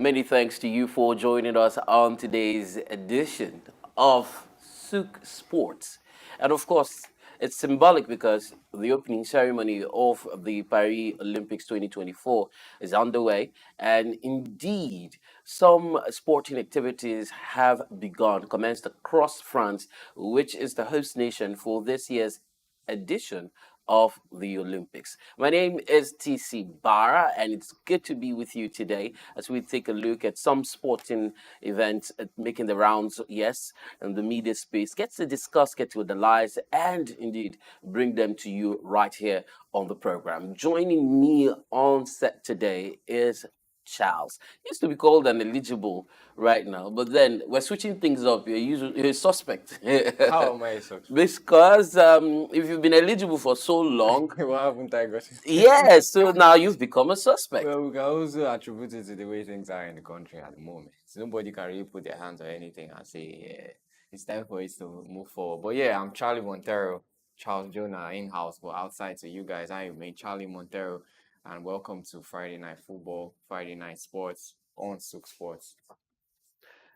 Many thanks to you for joining us on today's edition of SOUQ Sports. And of course, it's symbolic because the opening ceremony of the Paris Olympics 2024 is underway. And indeed, some sporting activities have begun, commenced across France, which is the host nation for this year's edition of the Olympics. My name is TC Barra, and it's good to be with you today as we take a look at some sporting events making the rounds, yes, and the media space. Get to discuss, get to analyze, and indeed bring them to you right here on the program. Joining me on set today is Charles. Used to be called an eligible right now, but then we're switching things up. You're a suspect. How am I such? Because if you've been eligible for so long, What haven't I got? yes, so now you've become a suspect. Well, we can also attribute it to the way things are in the country at the moment. So nobody can really put their hands on anything and say, yeah, it's time for it to move forward. But yeah, I'm Charlie Montero, Charles Jonah in-house, but outside to you guys, I remain Charlie Montero, and welcome to Friday Night Football, Friday Night Sports on SOUQ Sports.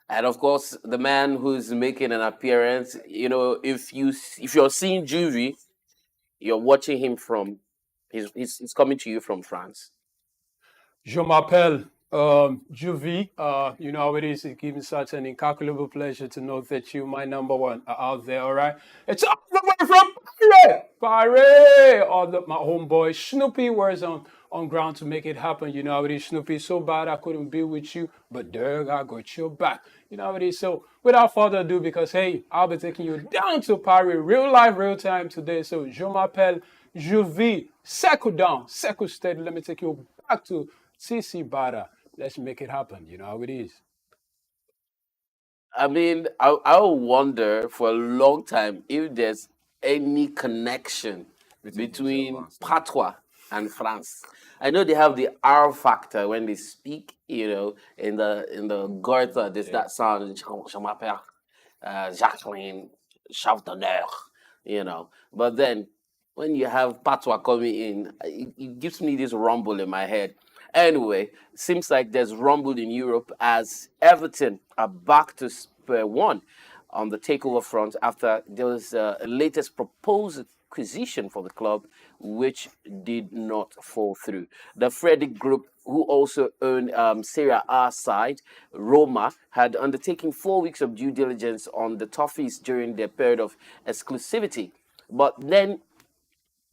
And of course, the man who's making an appearance, if you're seeing Juvie, you're watching him from, he's coming to you from France. Je m'appelle Juvi. You know how it is. It gives me such an incalculable pleasure to know that you, my number one, are out there, all right? It's all the way from Paris! My homeboy Snoopy was on ground to make it happen. You know how it is, Snoopy. So bad I couldn't be with you, but Derg, I got your back. You know how it is. So without further ado, because hey, I'll be taking you down to Paris, real life, real time today. So je m'appelle Juvi. Settle down, settle steady. Let me take you back to CC Bada. Let's make it happen. You know how it is. I mean, I wonder for a long time if there's any connection between patois and France. I know they have the R factor when they speak, in the Goethe, there's that sound, je m'appelle Jacqueline Chardonnay, But then when you have patois coming in, it gives me this rumble in my head. Anyway, seems like there's rumble in Europe as Everton are back to square one on the takeover front after there was a latest proposed acquisition for the club, which did not fall through. The Friedkin Group, who also own Serie A side, Roma, had undertaken 4 weeks of due diligence on the Toffees during their period of exclusivity. But then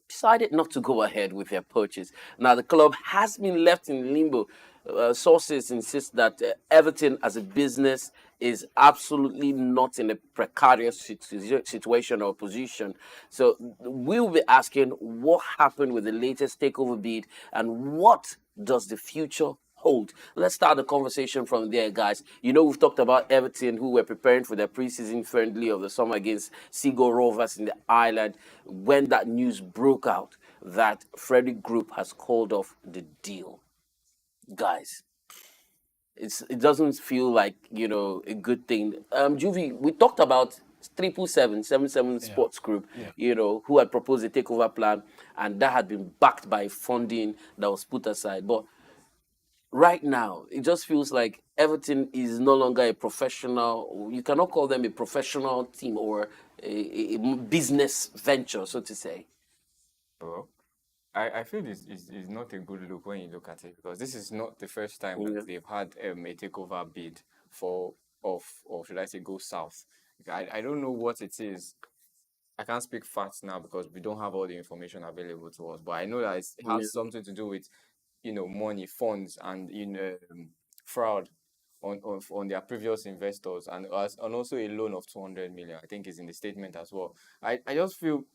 decided not to go ahead with their purchase. Now, the club has been left in limbo. Sources insist that Everton, as a business, is absolutely not in a precarious situation or position. So, we'll be asking what happened with the latest takeover bid and what does the future hold. Let's start the conversation from there, guys. We've talked about Everton, who were preparing for their preseason friendly of the summer against Seagull Rovers in the island when that news broke out that Friedkin Group has called off the deal. Guys, it doesn't feel like a good thing. Juvie, we talked about 777 Sports Group, who had proposed a takeover plan, and that had been backed by funding that was put aside. But right now, it just feels like Everton is no longer a professional. You cannot call them a professional team or a business venture, so to say. Bro, I feel this is not a good look when you look at it, because this is not the first time that they've had a takeover bid for or should I say go south. I don't know what it is. I can't speak facts now because we don't have all the information available to us, but I know that it has something to do with money, funds, and fraud on their previous investors, and also a loan of 200 million. I think is in the statement as well. I just feel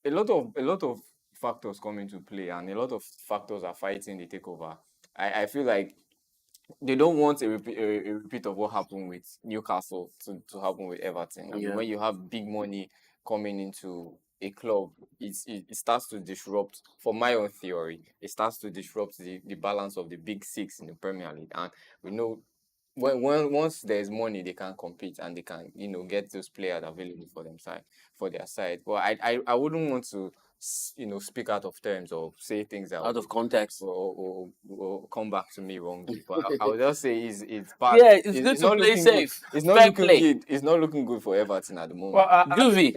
a lot of factors come into play, and a lot of factors are fighting the takeover. I feel like they don't want a repeat of what happened with Newcastle to happen with Everton. I mean, when you have big money coming into a club, it starts to disrupt, for my own theory, it starts to disrupt the balance of the big six in the Premier League. And we know once there's money, they can compete and they can get those players available for their side. But I wouldn't want to speak out of terms or say things that Out of context. or come back to me wrongly. But I would just say it's bad. Yeah, it's good to not play looking safe. good. It's not Fair looking play. good. It's not looking good for Everton at the moment. Well, Juvie,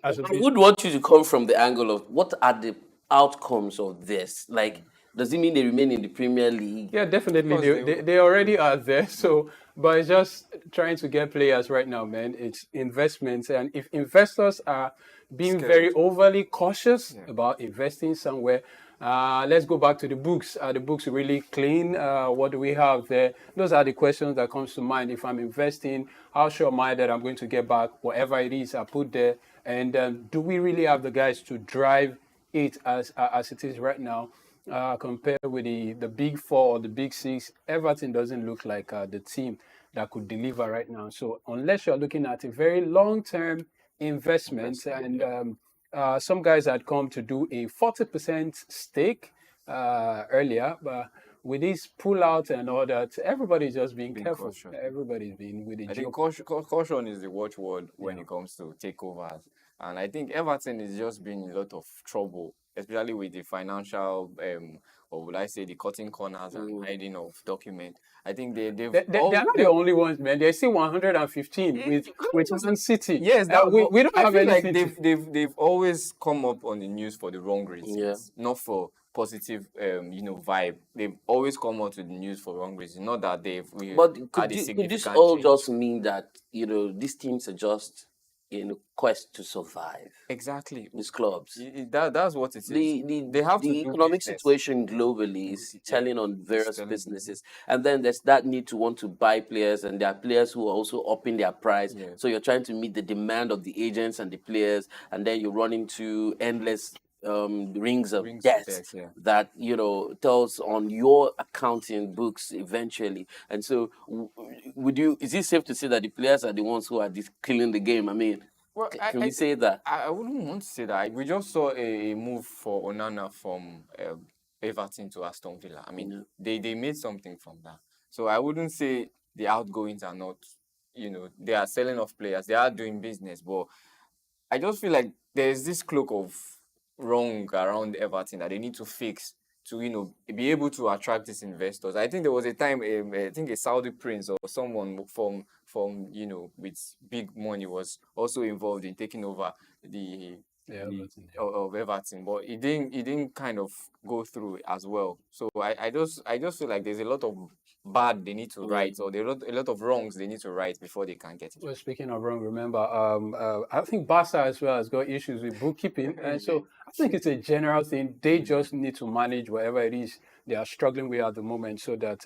as a I would want you to come from the angle of what are the outcomes of this? Like, does it mean they remain in the Premier League? Yeah, definitely. Of course They already are there. So, but it's just trying to get players right now, man. It's investments. And if investors are being Scared. very overly cautious about investing somewhere, let's go back to the books. Are the books really clean? What do we have there? Those are the questions that comes to mind. If I'm investing, how sure am I that I'm going to get back whatever it is I put there? And do we really have the guys to drive it as it is right now? Compared with the big four or the big six, Everton doesn't look like the team that could deliver right now. So unless you're looking at a very long-term investment, and some guys had come to do a 40% stake earlier, but with this pull-out and all that, everybody's just being careful. cautious. Everybody's being with I the think caution is the watchword when it comes to takeovers. And I think Everton is just been in a lot of trouble, especially with the financial, or would I say the cutting corners and hiding of documents. I think they're not the only ones, man. They're still 115 with Man City. Yes, we don't have feel like anything. they've always come up on the news for the wrong reasons, Yeah. not for positive, vibe. They've always come out to the news for wrong reasons. Not that But had could a this significant all change. just mean that, these teams are just in a quest to survive? Exactly. These clubs. That's what it is. They have to the do economic business. situation globally is telling on various telling. businesses, and then there's that need to want to buy players, and there are players who are also upping their price. Yes. So you're trying to meet the demand of the agents and the players, and then you run into endless rings of debt debt, yeah. that tells on your accounting books eventually. And so, is it safe to say that the players are the ones who are killing the game? I mean, Well, can we say that? I wouldn't want to say that. We just saw a move for Onana from Everton to Aston Villa. I mean, they made something from that. So I wouldn't say the outgoings are not, they are selling off players. They are doing business. But I just feel like there's this cloak of wrong around Everton that they need to fix to, be able to attract these investors. I think there was a time, I think a Saudi prince or someone from with big money was also involved in taking over of Everton, but it didn't kind of go through as well. So I just feel like there's a lot of bad they need to right, or there are a lot of wrongs they need to right before they can get it. Well, speaking of wrong, remember, I think Barca as well has got issues with bookkeeping, and so I think it's a general thing. They just need to manage whatever it is they are struggling with at the moment, so that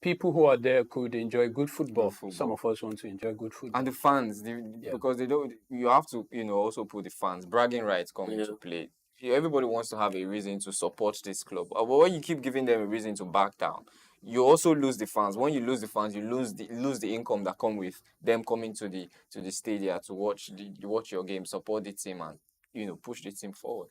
people who are there could enjoy good football. Some of us want to enjoy good football, and the fans, because they don't. You have to, also put the fans. Bragging rights come into play. Everybody wants to have a reason to support this club, but when you keep giving them a reason to back down, you also lose the fans. When you lose the fans, you lose the income that come with them coming to the stadium to watch your game, support the team, and push the team forward.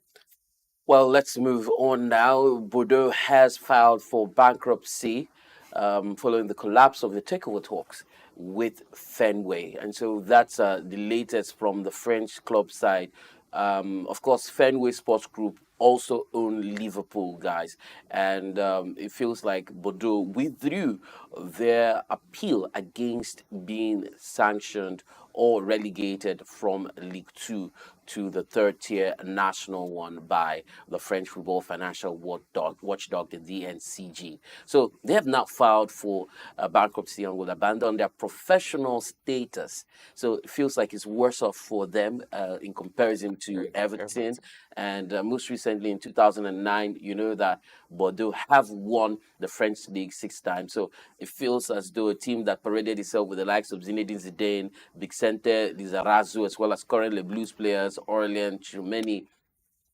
Well, let's move on now. Bordeaux has filed for bankruptcy following the collapse of the takeover talks with Fenway. And so that's the latest from the French club side. Of course, Fenway Sports Group also own Liverpool, guys. And it feels like Bordeaux withdrew their appeal against being sanctioned or relegated from League Two to the third tier national one by the French Football Financial Watchdog, the DNCG. So they have now filed for bankruptcy and will abandon their professional status. So it feels like it's worse off for them in comparison to Everton. And most recently in 2009, you know that Bordeaux have won the French League 6 times. So it feels as though a team that paraded itself with the likes of Zinedine Zidane, Vicente Lizarazu, as well as currently Blues players, Aurelien Tchouameni,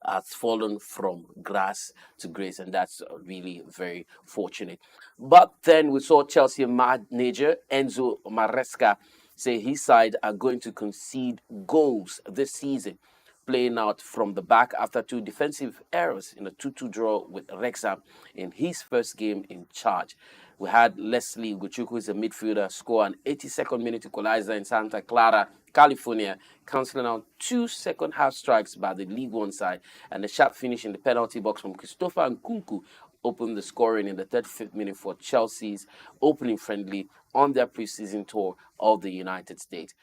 has fallen from grass to grace, and that's really very fortunate. But then we saw Chelsea manager Enzo Maresca say his side are going to concede goals this season, playing out from the back after 2 defensive errors in a 2-2 draw with Wrexham in his first game in charge. We had Leslie Ugochukwu, who is a midfielder, score an 82nd minute equalizer in Santa Clara California, cancelling out 2 second-half strikes by the League One side, and the sharp finish in the penalty box from Christopher Nkunku opened the scoring in the 35th minute for Chelsea's opening friendly on their preseason tour of the United States.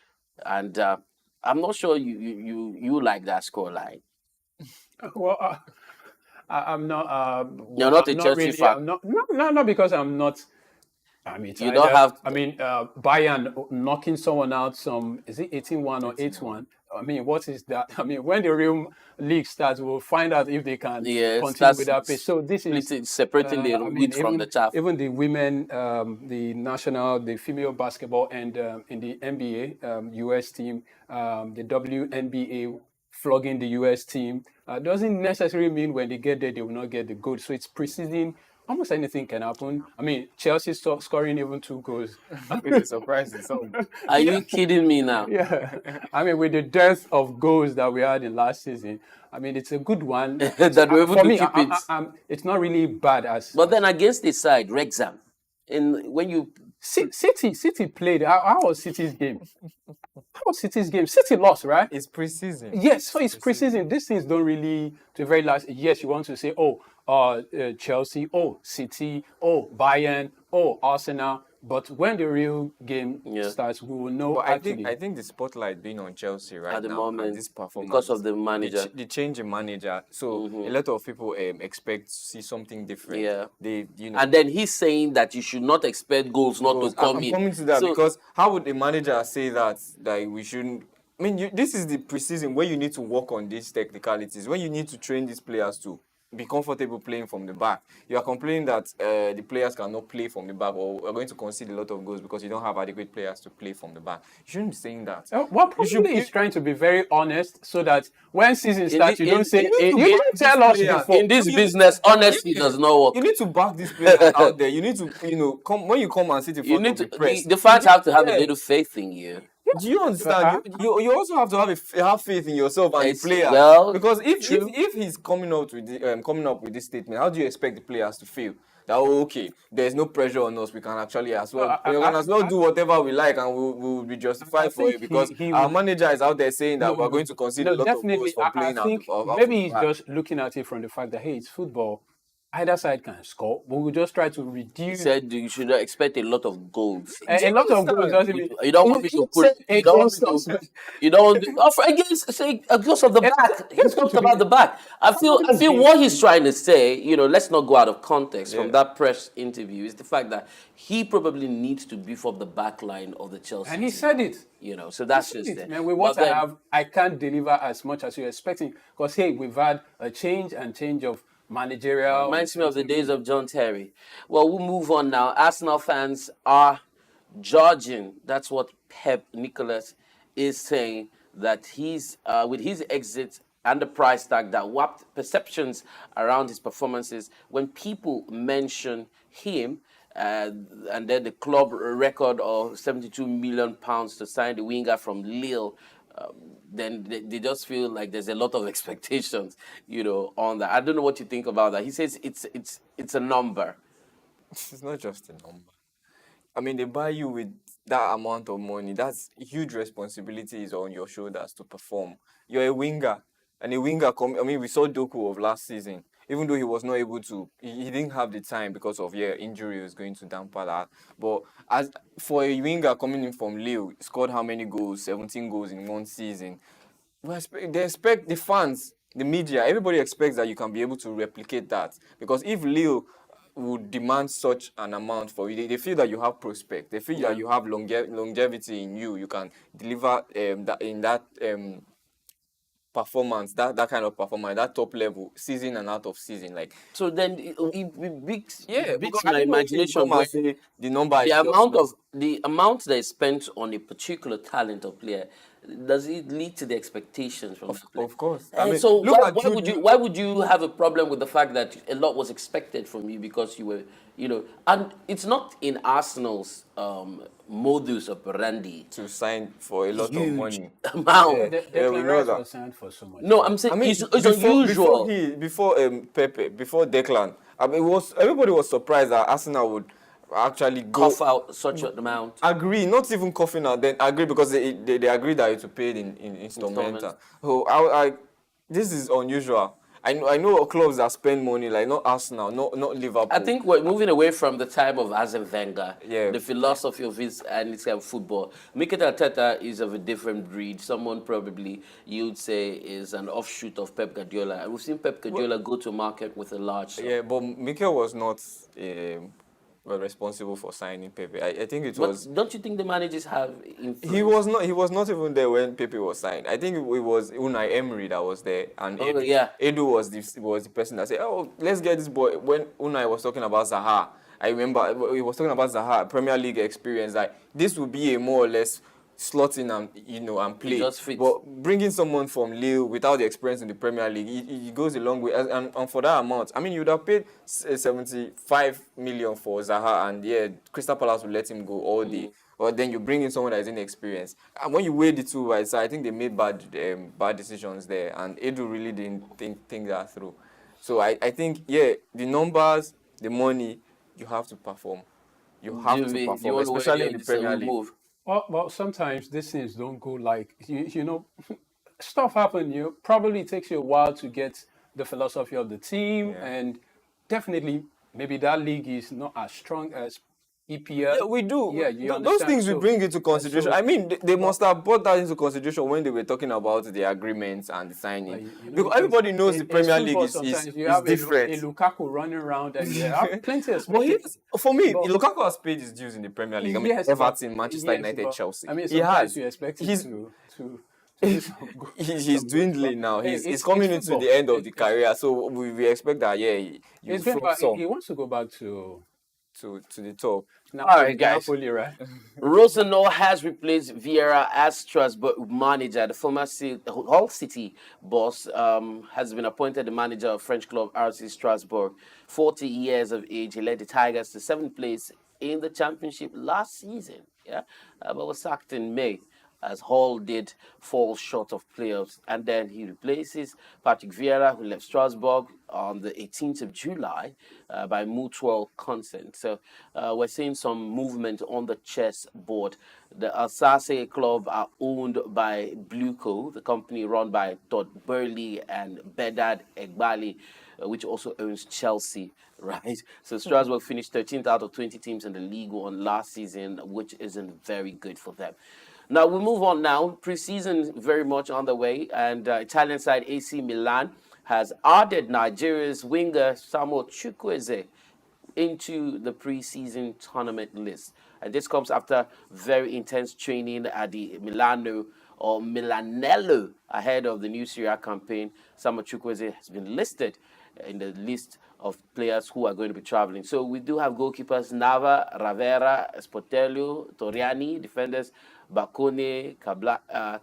And I'm not sure you like that scoreline. Well, I'm not. You're not a I'm not Chelsea really. fan. I'm not because I'm not. I mean, it's You don't either- have- I mean, Bayern knocking someone out. Is it 18-1 or 8-1? I mean, what is that? I mean, when the real league starts, we'll find out if they can continue that's with that pace. So this is separating the I mean, wheat from the chaff. Even the women, the female basketball, and in the NBA, US team, the WNBA flogging the US team doesn't necessarily mean when they get there they will not get the goal. So it's preseason. Almost anything can happen. I mean, Chelsea scoring even 2 goals. It's surprising. So Are you kidding me now? Yeah, I mean, with the dearth of goals that we had in last season, I mean, it's a good one. That we're able For to me, keep it. it's not really bad as. But then against this side, Wrexham, when you City played. How was City's game? How was City's game? City lost, right? it's preseason. Yes, so it's preseason. These things don't really, to the very last. Yes, you want to say, Chelsea, City, Bayern, Arsenal. But when the real game starts, we will know. But I think the spotlight being on Chelsea right at the now moment, and this performance because of the manager. the change in manager. So a lot of people expect to see something different. Yeah. They And then he's saying that you should not expect goals not to come I'm in. coming to that So- because how would a manager say that we shouldn't? I mean, this is the preseason where you need to work on these technicalities, when you need to train these players to be comfortable playing from the back. You are complaining that the players cannot play from the back or are going to concede a lot of goals because you don't have adequate players to play from the back. You shouldn't be saying that. Well, probably he's trying to be very honest so that when season starts, you don't say, you you need to don't tell us players. before. in this business, honesty does not work. You need to back these players out there. You need to, come when you come and sit in You front need of to. the press. The fans have to have a Yeah. little faith in you. Do you understand? You also have to have faith in yourself and It's- the players. well, Because true. if he's coming up with this statement, how do you expect the players to feel? That okay, there's no pressure on us. We can actually as well. We can as well do whatever we like, and we'll be justified for it because our manager is out there saying that we're going to concede a lot of goals for playing I think out. maybe he's just looking at it from the fact that, hey, it's football. Either side can score, but we'll just try to He reduce. said you should expect a lot of goals. A lot of goals doesn't mean. You don't want me to put. You don't want me to. You don't want to. Against say because of the back. He talked about the back. I feel what he's trying to say. Let's not go out of context from that press interview. Is the fact that he probably needs to beef up the back line of the Chelsea. And he team. said it. So that's just it. Man, with what But then- I have, I can't deliver as much as you're expecting. Because, hey, we've had a change of managerial. Reminds me of the days of John Terry. Well, we'll move on now. Arsenal fans are judging. That's what Nicolas is saying, that he's with his exit and the price tag that warped perceptions around his performances. When people mention him, and then the club record of 72 million pounds to sign the winger from Lille, then they just feel like there's a lot of expectations, on that. I don't know what you think about that. He says it's a number. It's not just a number. I mean, they buy you with that amount of money. That's huge responsibility is on your shoulders to perform. You're a winger, and a winger. We saw Doku of last season. Even though he was not able to, he didn't have the time because of injury was going to damper that. But as for a winger coming in from Lille, scored how many goals? 17 goals in one season. They expect the fans, the media, everybody expects that you can be able to replicate that. Because if Lille would demand such an amount for you, they feel that you have prospect. They feel that you have longevity in you. You can deliver that performance, that kind of performance, that top level, season and out of season. So then it beats because my imagination. Where say the number The amount that is spent on a particular talent of player, does it lead to the expectations from the player? Of course. So why would you have a problem with the fact that a lot was expected from you because you were, and it's not in Arsenal's modus operandi to sign for a lot of money. amount. We know that. Was signed for so much. No, I'm saying it's unusual. Before Pepe, before Declan, everybody was surprised that Arsenal would actually go Cough out such an amount. agree, not even coughing out, then agree because they agree that it will pay it in instrumental. So this is unusual. I know clubs that spend money like not Arsenal, not Liverpool. I think we're moving away from the time of Arsene Wenger, Yeah. the philosophy of his and his kind of football. Mikel Arteta is of a different breed. Someone probably you'd say is an offshoot of Pep Guardiola. And we've seen Pep Guardiola go to market with a large sum. Yeah, but Mikel was not responsible for signing Pepe. I think it But was. don't you think the managers have influence? He was not even there when Pepe was signed. I think it was Unai Emery that was there, and Oh, yeah. Edu was the person that said, "Oh, let's get this boy." When Unai was talking about Zaha, I remember he was talking about Zaha Premier League experience. Like this would be a more or less slot in and and play. just fits. But bringing someone from Lille without the experience in the Premier League, it goes a long way. And for that amount, I mean, you would have paid 75 million for Zaha, and yeah, Crystal Palace will let him go all day. But then you bring in someone that is inexperienced. And when you weigh the two, right, so I think they made bad decisions there, and Edu really didn't think that through. So I think, yeah, the numbers, the money, you have to perform. You have to perform, especially in the Premier League. Well, sometimes these things don't go like stuff happen. Probably takes you a while to get the philosophy of the team, and definitely maybe that league is not as strong as EPL. Yeah, we do. Yeah, you those understand? things we bring into consideration. I mean, they must have brought that into consideration when they were talking about the agreements and the signing. Because everybody knows the Premier League is different. A Lukaku running around, and you have plenty of. For me, Lukaku has paid his dues in the Premier League. I mean, Yes, Everton, Manchester United, Chelsea. I mean, he has. You expect him to he's dwindling now. He's coming into the end of the career, so we expect that. Yeah, he wants to go back to the top. Now, all right, guys. Napoli, right? Rosenior has replaced Vieira as Strasbourg manager. The former Hull City boss has been appointed the manager of French club RC Strasbourg. 40 years of age, he led the Tigers to 7th place in the championship last season. Yeah, but was sacked in May, as Hull did fall short of playoffs. And then he replaces Patrick Vieira, who left Strasbourg on the 18th of July by mutual consent. So we're seeing some movement on the chessboard. The Alsace club are owned by Blueco, the company run by Todd Burley and Bedad Egbali, which also owns Chelsea, right? So Strasbourg finished 13th out of 20 teams in the League One last season, which isn't very good for them. Now, we move on now. Pre-season very much on the way, and Italian side AC Milan has added Nigeria's winger Samuel Chukwueze into the pre-season tournament list. And this comes after very intense training at the Milanello ahead of the new Serie A campaign. Samuel Chukwueze has been listed in the list of players who are going to be traveling. So we do have goalkeepers Nava, Ravera, Sportello, Toriani, defenders Bacone,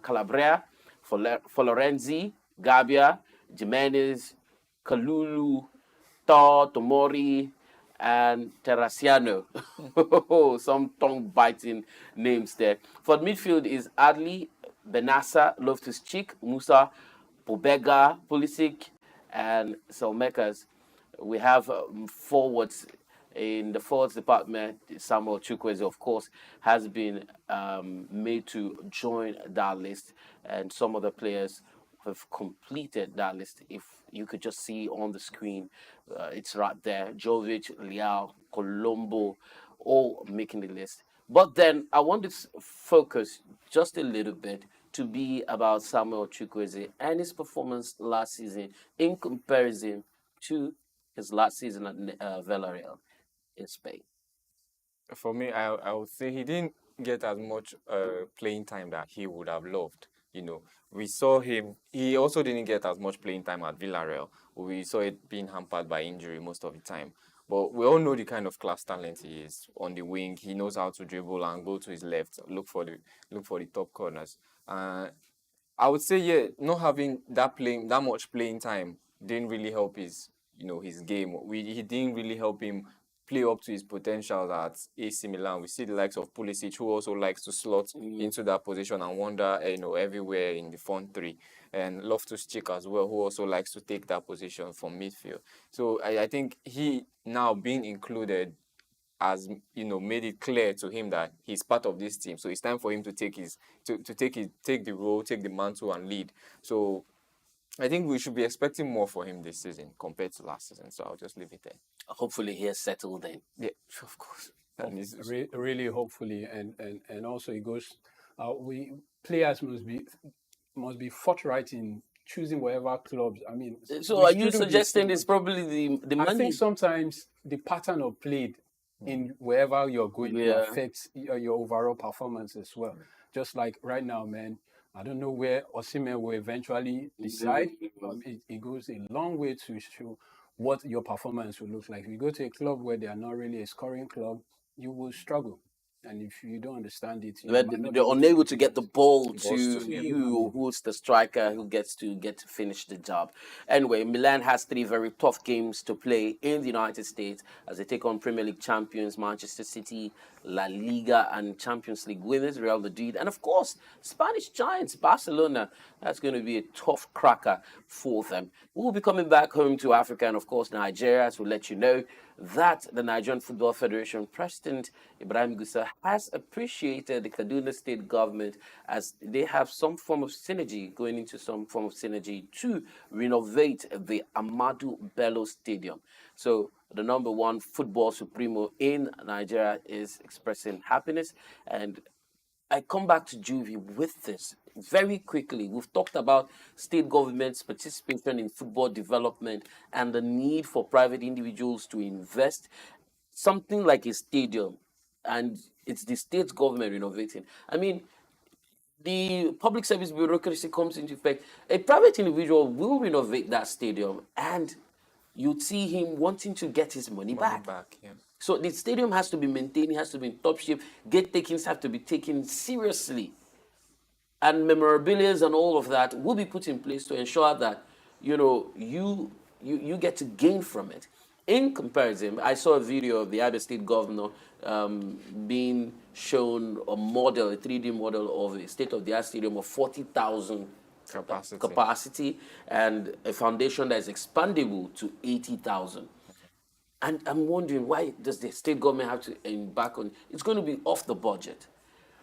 Calabria, Florenzi, Gabia, Jimenez, Kalulu, Tomori, and Terraciano. Some tongue-biting names there. For the midfield is Adli, Benassa, Loftus-Cheek, Musa, Pobega, Pulisic, and Selmekas. We have forwards. In the forwards department, Samuel Chukwueze, of course, has been made to join that list, and some of the players have completed that list. If you could just see on the screen, it's right there. Jovic, Leao, Colombo, all making the list. But then I want to focus just a little bit to be about Samuel Chukwueze and his performance last season in comparison to his last season at Villarreal in Spain. For me, I would say he didn't get as much playing time that he would have loved. We saw him. He also didn't get as much playing time at Villarreal. We saw it being hampered by injury most of the time. But we all know the kind of class talent he is on the wing. He knows how to dribble and go to his left, look for the top corners. I would say, yeah, not having that much playing time didn't really help his game. He didn't really help him play up to his potential at AC Milan. We see the likes of Pulisic, who also likes to slot into that position and wander, everywhere in the front three, and Loftus-Cheek as well, who also likes to take that position from midfield. So I think he now being included has made it clear to him that he's part of this team. So it's time for him to take take the role, take the mantle, and lead. So I think we should be expecting more for him this season compared to last season. So I'll just leave it there. Hopefully he has settled then. Yeah, of course. And Really, hopefully, and also it goes. We players must be forthright in choosing whatever clubs. I mean, So we are you shouldn't be suggesting so it's probably the I money? think sometimes the pattern of play in wherever you're going will affect your overall performance as well. Just like right now, man, I don't know where Osimhen will eventually decide. It goes a long way to show what your performance will look like. If you go to a club where they are not really a scoring club, you will struggle. And if you don't understand it, you Where might not be they're able unable to get the ball to to you, who's the striker who gets to finish the job. Anyway, Milan has 3 very tough games to play in the United States as they take on Premier League champions Manchester City, La Liga and Champions League winners Real Madrid, and of course Spanish giants Barcelona. That's going to be a tough cracker for them. We'll be coming back home to Africa and of course Nigeria to let you know that the Nigerian Football Federation President Ibrahim Gusa has appreciated the Kaduna State government as they have some form of synergy, going into some form of synergy to renovate the Ahmadu Bello Stadium. So the number 1 football supremo in Nigeria is expressing happiness. And I come back to Juvie with this very quickly. We've talked about state government's participation in football development and the need for private individuals to invest. Something like a stadium, and it's the state government renovating. I mean, the public service bureaucracy comes into effect. A private individual will renovate that stadium, and you'd see him wanting to get his money back. yeah. So the stadium has to be maintained, it has to be in top shape. Gate takings have to be taken seriously. And memorabilia and all of that will be put in place to ensure that, you get to gain from it. In comparison, I saw a video of the Abia State governor being shown a model, a 3D model of a state-of-the-art stadium of 40,000 capacity and a foundation that is expandable to 80,000. And I'm wondering, why does the state government have to embark on? It's going to be off the budget.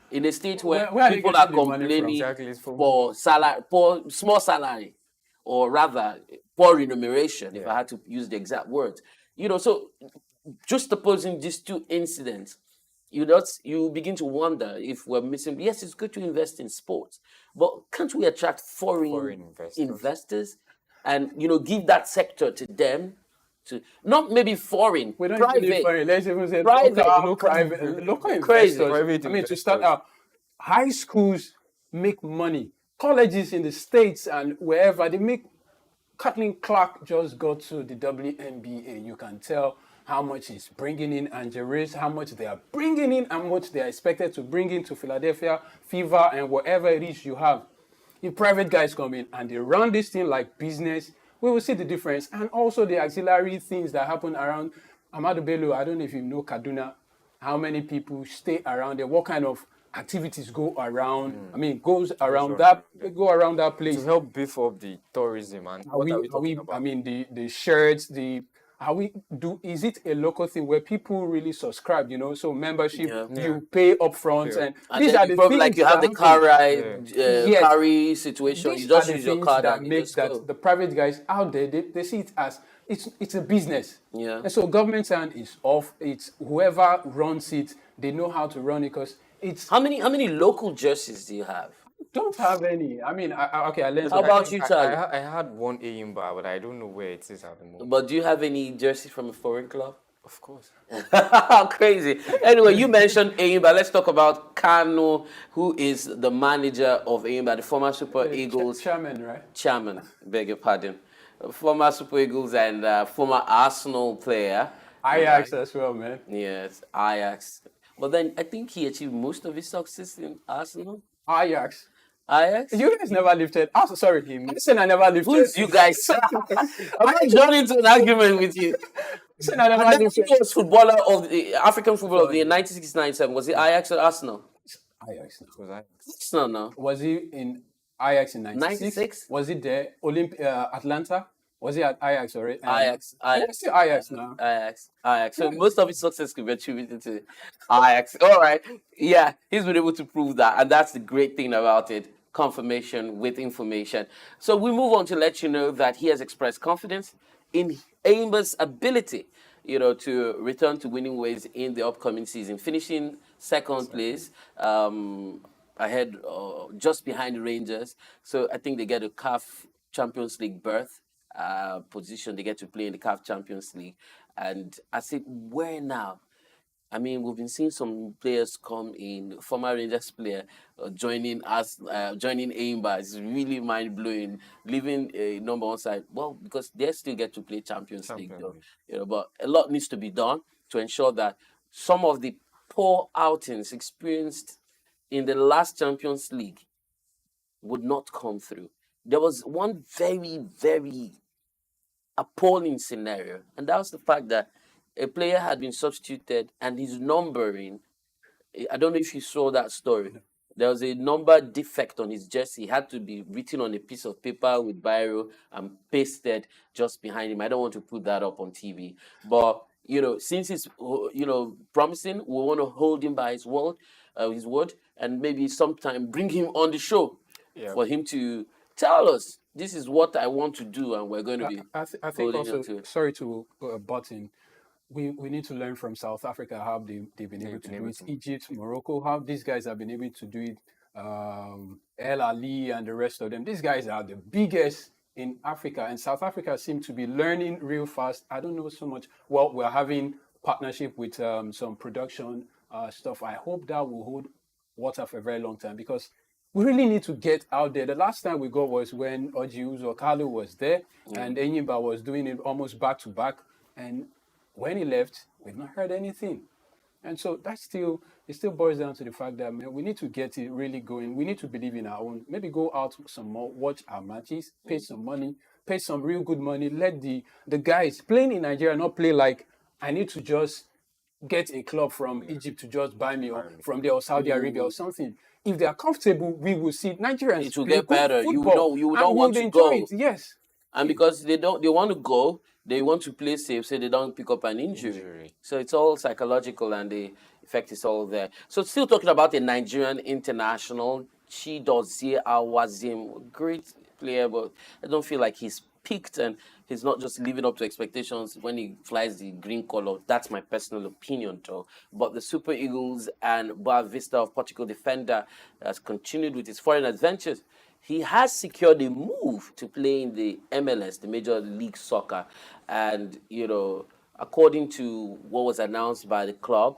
In a state where Where are they people are getting the money from? complaining Exactly, it's from- for salary, poor, small salary, or rather poor remuneration, if I had to use the exact words. So just opposing these 2 incidents, you begin to wonder if we're missing. Yes, it's good to invest in sports, but can't we attract foreign investors and give that sector to them? To not maybe foreign, We don't private. even need foreign. Let's even say Private. local Crazy. investors. Private I mean, to investors. start out, high schools make money. Colleges in the States and wherever, they make. Kathleen Clark just got to the WNBA. You can tell how much he's bringing in, and Jerez, how much they are bringing in, and what they are expected to bring into Philadelphia, Fever, and whatever it is you have. If private guys come in and they run this thing like business, we will see the difference. And also the auxiliary things that happen around Ahmadu Bello. I don't know if you know Kaduna, how many people stay around there, what kind of activities go around. I mean, go around that place. To help beef up the tourism and what are we talking about? I mean, the shirts, is it a local thing where people really subscribe, so membership, you pay upfront, and these then are the probably things like you have the carry situation. These You just are the use your things card that and you make just go. that the private guys out there, they see it as it's a business. Yeah. And so government's hand is off. It's whoever runs it, they know how to run it because it's. How many local jerseys do you have? Don't have any. I mean, I learned. How about you, Charlie? I had one Enyimba, but I don't know where it is at the moment. But do you have any jerseys from a foreign club? Of course. Crazy. Anyway, you mentioned Enyimba. Let's talk about Kanu, who is the manager of Enyimba, the former Super Eagles. Chairman, right? Chairman, beg your pardon. Former Super Eagles and former Arsenal player. Ajax as well, man. Yes, Ajax. But then I think he achieved most of his success in Arsenal. Ajax. You guys never lifted. Oh, sorry, him. I never lifted. Who's you guys? I'm not joining into an argument with you. I never lifted. He was footballer of the African football of the year 1969-7. Was it Ajax or Arsenal? Ajax. Was I? Arsenal, no. Was he in Ajax in 96? 96? Was it there? Atlanta? Was he at Ajax already? Ajax. Still Ajax now. Ajax. So most of his success could be attributed to Ajax. All right. Yeah, he's been able to prove that. And that's the great thing about it. Confirmation with information. So we move on to let you know that he has expressed confidence in Enyimba's ability, to return to winning ways in the upcoming season, finishing second place, ahead, just behind the Rangers. So I think they get a CAF Champions League berth position. They get to play in the CAF Champions League. And I said, where now? I mean, we've been seeing some players come in, former Rangers player joining us, joining Enyimba. It's really mind blowing. Leaving a number one side, well, because they still get to play Champions League, though. But a lot needs to be done to ensure that some of the poor outings experienced in the last Champions League would not come through. There was one very, very appalling scenario, and that was the fact that a player had been substituted and his numbering, I don't know if you saw that story. There was a number defect on his jersey. It had to be written on a piece of paper with biro and pasted just behind him. I don't want to put that up on TV. But, since he's, promising, we want to hold him by his word, and maybe sometime bring him on the show for him to tell us, this is what I want to do, and we're going to be I think holding also, him to it. sorry to butt in, we need to learn from South Africa how they've been able to do it. Egypt, Morocco, how these guys have been able to do it. El Ali and the rest of them. These guys are the biggest in Africa, and South Africa seem to be learning real fast. I don't know so much. Well, we're having partnership with some production stuff. I hope that will hold water for a very long time, because we really need to get out there. The last time we got was when Oji or Kalu was there, and Enyimba was doing it almost back to back. And when he left, we've not heard anything. And so it still boils down to the fact that, man, we need to get it really going. We need to believe in our own. Maybe go out some more, watch our matches, pay some money, pay some real good money. Let the guys playing in Nigeria not play like I need to just get a club from Egypt to just buy me, or from there, or Saudi Arabia or something. If they are comfortable, we will see Nigerians. It will play get good better. football, You will and not want we'll to enjoy go. it. Yes. And because they want to go, they want to play safe so they don't pick up an injury. So it's all psychological, and the effect is all there. So still talking about the Nigerian international, Chidozie Awaziem, great player, but I don't feel like he's peaked and he's not just living up to expectations when he flies the green color. That's my personal opinion, though. But the Super Eagles and Boa Vista of Portugal defender has continued with his foreign adventures. He has secured a move to play in the MLS, the Major League Soccer. And, according to what was announced by the club,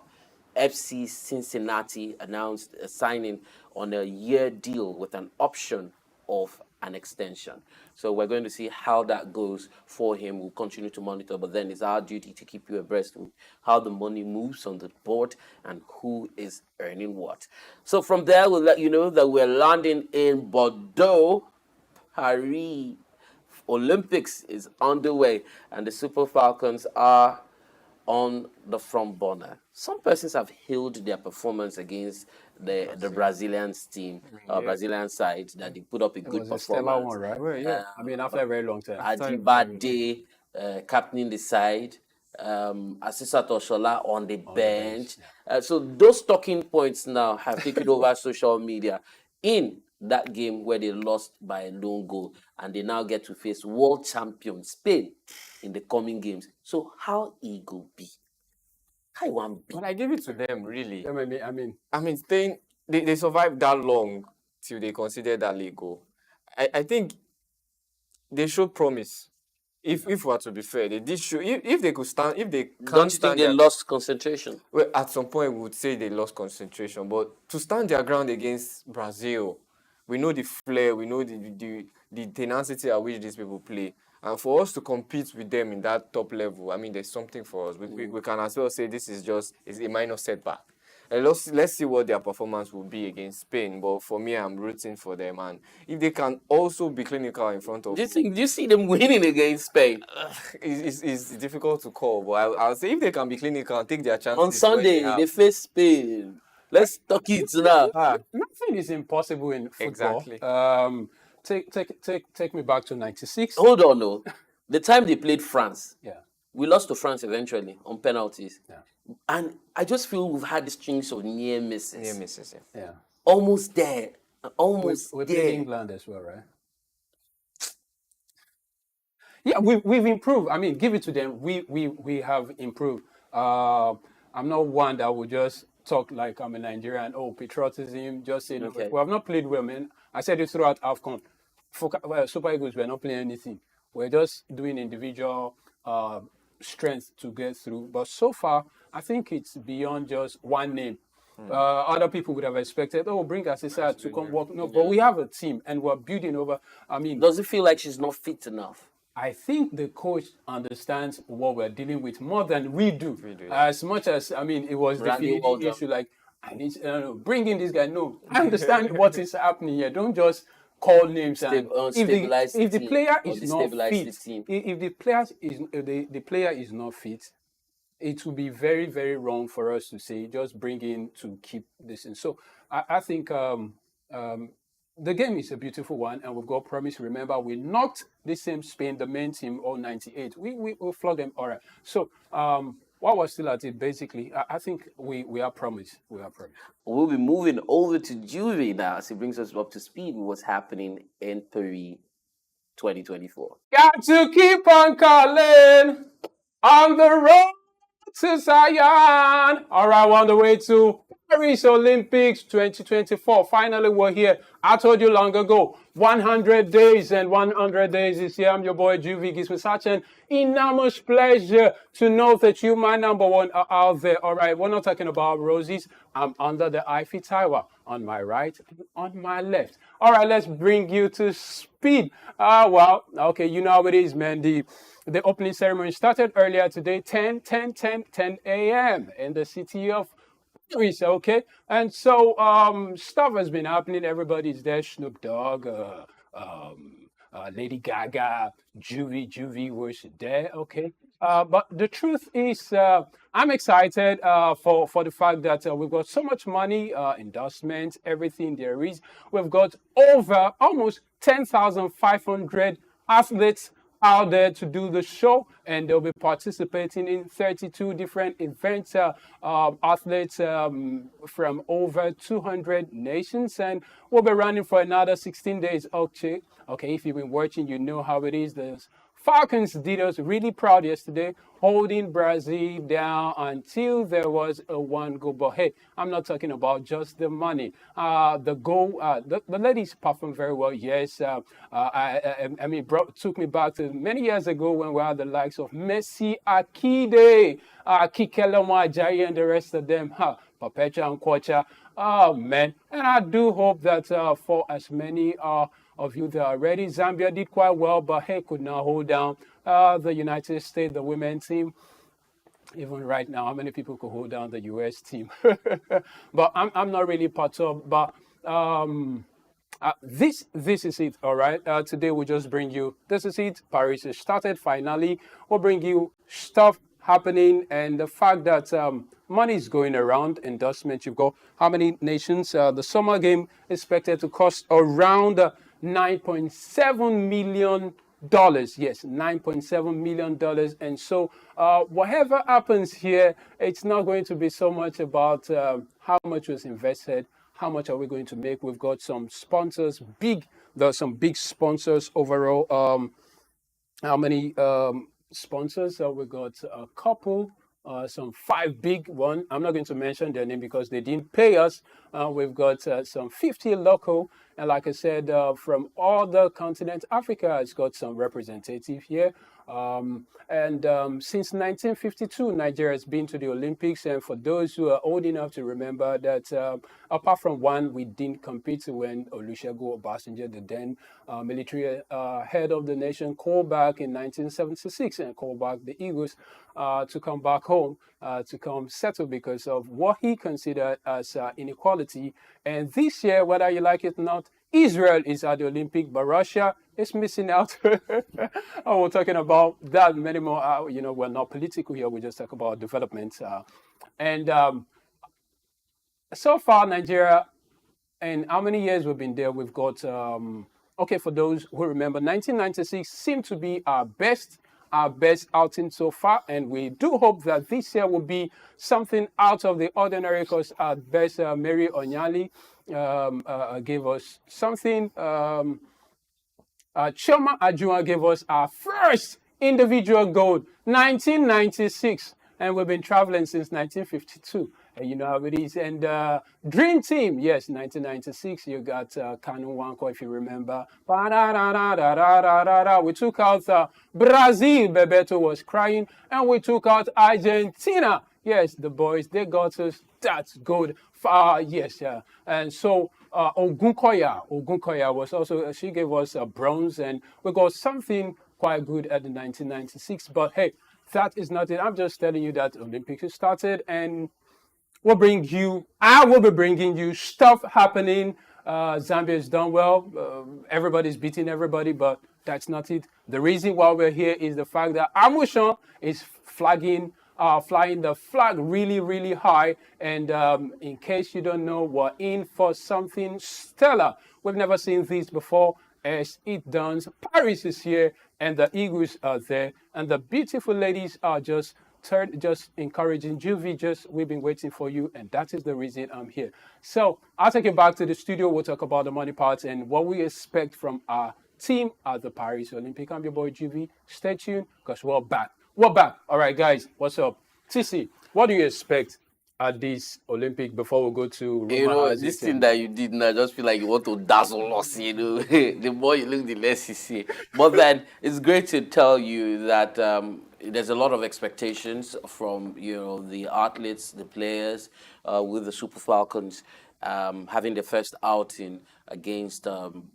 FC Cincinnati announced a signing on a year deal with an option of an extension. So we're going to see how that goes for him. We'll continue to monitor, but then it's our duty to keep you abreast with how the money moves on the board and who is earning what. So from there, we'll let you know that we're landing in Bordeaux, Paris. Olympics is underway, and the Super Falcons are on the front burner. Some persons have hailed their performance against the Brazilian team, Brazilian side, that they put up a good was a stellar performance. one, right? Well, yeah. I mean, after a very long time. Adibade captaining the side, Asisat Oshola on the bench. So those talking points now have taken over social media in that game where they lost by a lone goal, and they now get to face world champion Spain in the coming games. So how it go be? How you want be? But I give it to them, really. I mean, staying, they survived that long till they considered that league goal. I think they showed promise. If we are to be fair, they did show. If they could stand, if they can't Don't you think stand they their, lost concentration? well, at some point we would say they lost concentration. But to stand their ground against Brazil, we know the flair, we know the tenacity at which these people play. And for us to compete with them in that top level, I mean, there's something for us. We can as well say this is a minor setback. And let's see what their performance will be against Spain. But for me, I'm rooting for them. And if they can also be clinical in front of... Do you see them winning against Spain? It's difficult to call. But I'll say if they can be clinical and take their chances... On Sunday, they face Spain. Let's talk it now. Nothing is impossible in football. Exactly. Take me back to '96. Hold on, no. The time they played France, Yeah. we lost to France eventually on penalties. Yeah. And I just feel we've had the strings of near misses. Near misses. Yeah. Yeah. Almost there. Almost We there. played England as well, right? Yeah, we've improved. I mean, give it to them. We have improved. I'm not one that would just talk like I'm a Nigerian. Oh, patriotism. Just say no. Okay. We have not played well, man. I said it throughout AFCON. Super Eagles were not playing anything. We're just doing individual strength to get through. But so far, I think it's beyond just one name. Other people would have expected, oh, bring Asisa to come work. No, but we have a team and we're building over. I mean, Does it feel like she's not fit enough? I think the coach understands what we're dealing with more than we do. As much as, I mean, it was Randy, the issue like, I need to bring in this guy. No, I understand what is happening here. Don't just call names. And if the player is not fit, if the player is not fit, it would be very, very wrong for us to say just bring in to keep this in. So I think the game is a beautiful one, and we've got promise. Remember, we knocked the same Spain, the main team, all 98. We flogged them all right. So while we're still at it, basically, I think we are promised. We are promised. We'll be moving over to Juvie now as he brings us up to speed with what's happening in Paris 2024. Got to keep on calling on the road to Zion. All right, we're on the way to Paris Olympics 2024. Finally, we're here. I told you long ago, 100 days and 100 days is here. I'm your boy Juvie. Gives me such an enormous pleasure to know that you, my number one, are out there. All right, we're not talking about roses. I'm under the Eiffel Tower on my right and on my left. All right, let's bring you to speed. Well, okay, you know how it is, man. The opening ceremony started earlier today, 10 a.m. in the city of Paris, okay? And so stuff has been happening. Everybody's there. Snoop Dogg, Lady Gaga, Juvie was there, okay? But the truth is, I'm excited for the fact that we've got so much money, endorsements, everything there is. We've got over almost 10,500 athletes out there to do the show, and they'll be participating in 32 different events, athletes from over 200 nations, and we'll be running for another 16 days. Okay, if you've been watching, you know how it is. The Falcons did us really proud yesterday, holding Brazil down until there was a one goal. But hey, I'm not talking about just the money. The goal, the ladies performed very well. Yes, I mean, took me back to many years ago when we had the likes of Messi, Akide, Kikeloma Ajayi, and the rest of them. Papecha and Kwacha. Oh man, and I do hope that for as many of you that are ready, Zambia did quite well, but hey, could not hold down the United States, the women's team. Even right now, how many people could hold down the US team? But I'm not really perturbed. But this is it, all right? Today we'll just bring you, this is it. Paris is started finally. We'll bring you stuff happening and the fact that money is going around, endorsement. You've got how many nations? The summer game is expected to cost around $9.7 million. Yes, $9.7 million. And so whatever happens here, it's not going to be so much about how much was invested, how much are we going to make. We've got some sponsors, there are some big sponsors overall. How many sponsors? We got a couple, some 5 big ones. I'm not going to mention their name because they didn't pay us. We've got some 50 local. And like I said, from all the continents, Africa has got some representative here. Since 1952, Nigeria has been to the Olympics. And for those who are old enough to remember that, apart from one, we didn't compete when Olusegun Obasanjo, the then military head of the nation, called back in 1976 and called back the Eagles to come back home, to come settle because of what he considered as inequality. And this year, whether you like it or not, Israel is at the Olympic, but Russia is missing out. We're talking about that many more. We're not political here. We just talk about development. So far, Nigeria, and how many years we've been there, we've got, for those who remember, 1996 seemed to be our best our best outing so far, and we do hope that this year will be something out of the ordinary because our best Mary Onyali gave us something. Chioma Ajua gave us our first individual gold, 1996, and we've been traveling since 1952. And you know how it is. And Dream Team, yes, 1996. You got Kanu Wanko, if you remember. We took out Brazil. Bebeto was crying, and we took out Argentina. Yes, the boys, they got us. That's good. Yes, yeah. And so Ogunkoya was also, she gave us a bronze, and we got something quite good at the 1996. But hey, that is not it. I'm just telling you that Olympics started, and I will be bringing you stuff happening. Zambia has done well. Everybody's beating everybody, but that's not it. The reason why we're here is the fact that Amushan is flying the flag really, really high. And in case you don't know, we're in for something stellar. We've never seen this before. As it dons, Paris is here, and the Eagles are there, and the beautiful ladies are just encouraging Juvie. We've been waiting for you, and that is the reason I'm here. So I'll take you back to the studio. We'll talk about the money parts and what we expect from our team at the Paris Olympic. I'm your boy Juvie. Stay tuned because we're back. We're back. All right, guys, what's up? TC, what do you expect at this Olympic before we go to You know, this thing that you did now, I just feel like you want to dazzle us, you know. The more you look, the less you see. But then it's great to tell you that there's a lot of expectations from, you know, the athletes, the players with the Super Falcons having their first outing against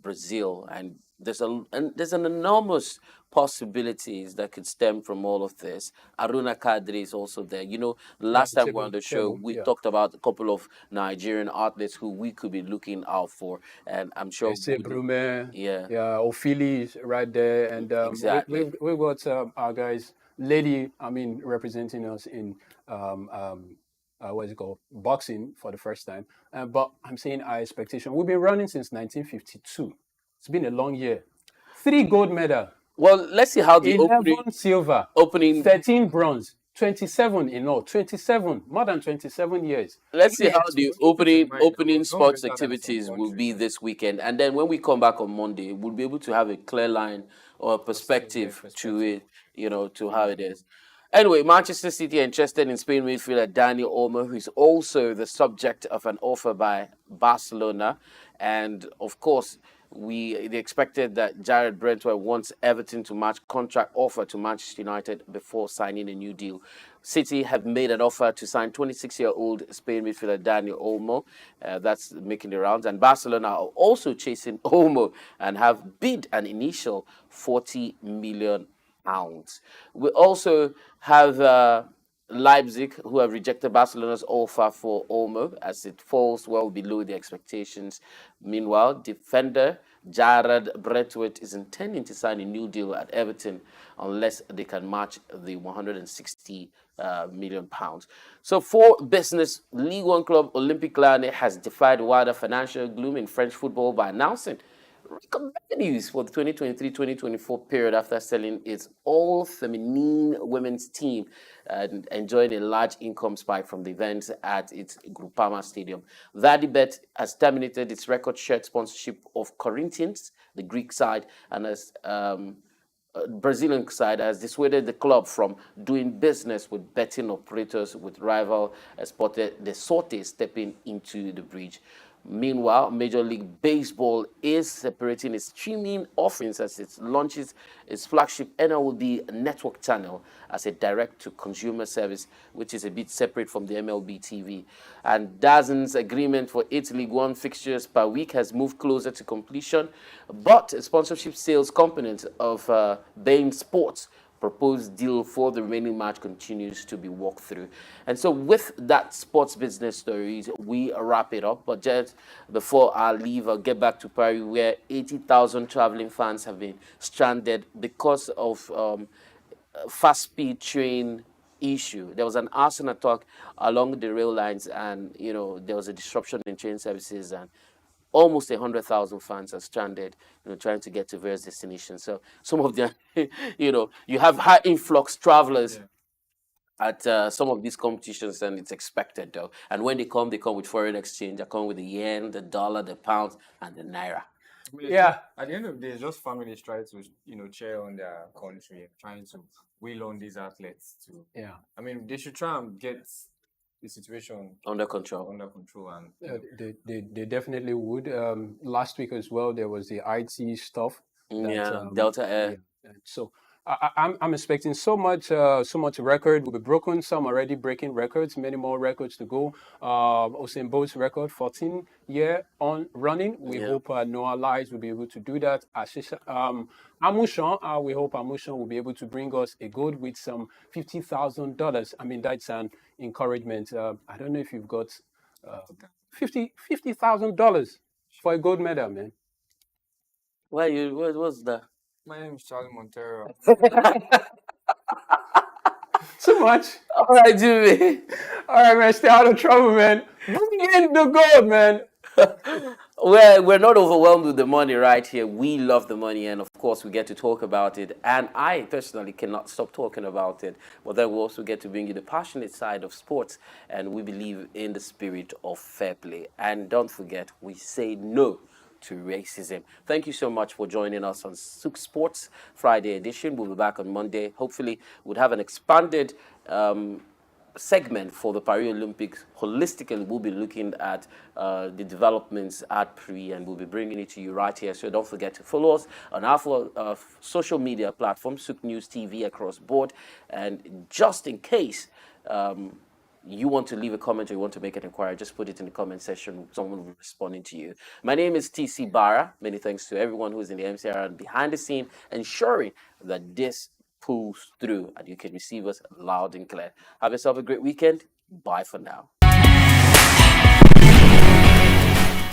Brazil. And there's an enormous possibilities that could stem from all of this. Aruna Kadri is also there. You know, last time we were on the show, we talked about a couple of Nigerian athletes who we could be looking out for, and I'm sure. Brume, Ophili is right there, and exactly. we've got our guys, lady. I mean, representing us in what's it called, boxing for the first time. But I'm saying our expectation. We've been running since 1952. It's been a long year. 3 gold medal. Well, let's see how the 11 silver, 13 bronze, 27 in all. 27, more than 27 years. Let's see how the opening sports activities will be this weekend, and then when we come back on Monday, we'll be able to have a clear line or a perspective to it, you know, to how it is. Anyway, Manchester City are interested in Spain midfielder Daniel Olmo, who is also the subject of an offer by Barcelona, and of course, they expected that Jared Brentford wants Everton to match contract offer to Manchester United before signing a new deal. City have made an offer to sign 26-year-old Spain midfielder Daniel Olmo. That's making the rounds. And Barcelona are also chasing Olmo and have bid an initial £40 million. We also have Leipzig, who have rejected Barcelona's offer for Olmo as it falls well below their expectations. Meanwhile, defender Jared Brentford is intending to sign a new deal at Everton unless they can match the £160 million. So for business, League One club Olympique Lyonnais has defied wider financial gloom in French football by announcing record revenues for the 2023-2024 period after selling its all-feminine women's team and enjoying a large income spike from the events at its Groupama Stadium. Vadibet has terminated its record shirt sponsorship of Corinthians, the Greek side, and has Brazilian side has dissuaded the club from doing business with betting operators with rival Esporte de Sorte stepping into the breach. Meanwhile, Major League Baseball is separating its streaming offerings as it launches its flagship MLB network channel as a direct-to-consumer service, which is a bit separate from the MLB TV. And Dazen's agreement for 8 League One fixtures per week has moved closer to completion, but a sponsorship sales component of Bain Sports proposed deal for the remaining match continues to be walked through. And so with that sports business stories, we wrap it up. But just before I leave, I'll get back to Paris, where 80,000 traveling fans have been stranded because of fast-speed train issue. There was an arson attack along the rail lines, and there was a disruption in train services, and almost 100,000 fans are stranded, trying to get to various destinations. So some of them, you have high influx travelers at some of these competitions, and it's expected though. And when they come with foreign exchange. They come with the yen, the dollar, the pound, and the naira. Yeah. At the end of the day, it's just families trying to, cheer on their country and trying to will on these athletes to. Yeah. I mean, they should try and get the situation Under control. and They definitely would. Last week as well, there was the IT stuff. Delta Air. Yeah. So I'm expecting so much record will be broken. Some already breaking records. Many more records to go. Usain Bolt's record, 14-year on running. We hope Noah Lyles will be able to do that. Amushan, we hope Amushan will be able to bring us a gold with some $50,000. I mean, that's an encouragement. I don't know if you've got $50,000 for a gold medal, man. What's that? My name is Charlie Montero. Too much. All right, Jimmy. All right, man. Stay out of trouble, man. Bring in the gold, man. We're not overwhelmed with the money right here. We love the money, and of course, we get to talk about it. And I personally cannot stop talking about it. But then we also get to bring you the passionate side of sports, and we believe in the spirit of fair play. And don't forget, we say no to racism. Thank you so much for joining us on SOUQ Sports Friday edition. We'll be back on Monday. Hopefully, we'll have an expanded segment for the Paris Olympics. Holistically, we'll be looking at the developments at pre, and we'll be bringing it to you right here. So don't forget to follow us on our social media platforms, SOUQ News TV across board. And just in case you want to leave a comment or you want to make an inquiry, just put it in the comment section. Someone will be responding to you. My name is TC Barra. Many thanks to everyone who's in the MCR and behind the scene, ensuring that this pulls through and you can receive us loud and clear. Have yourself a great weekend. Bye for now.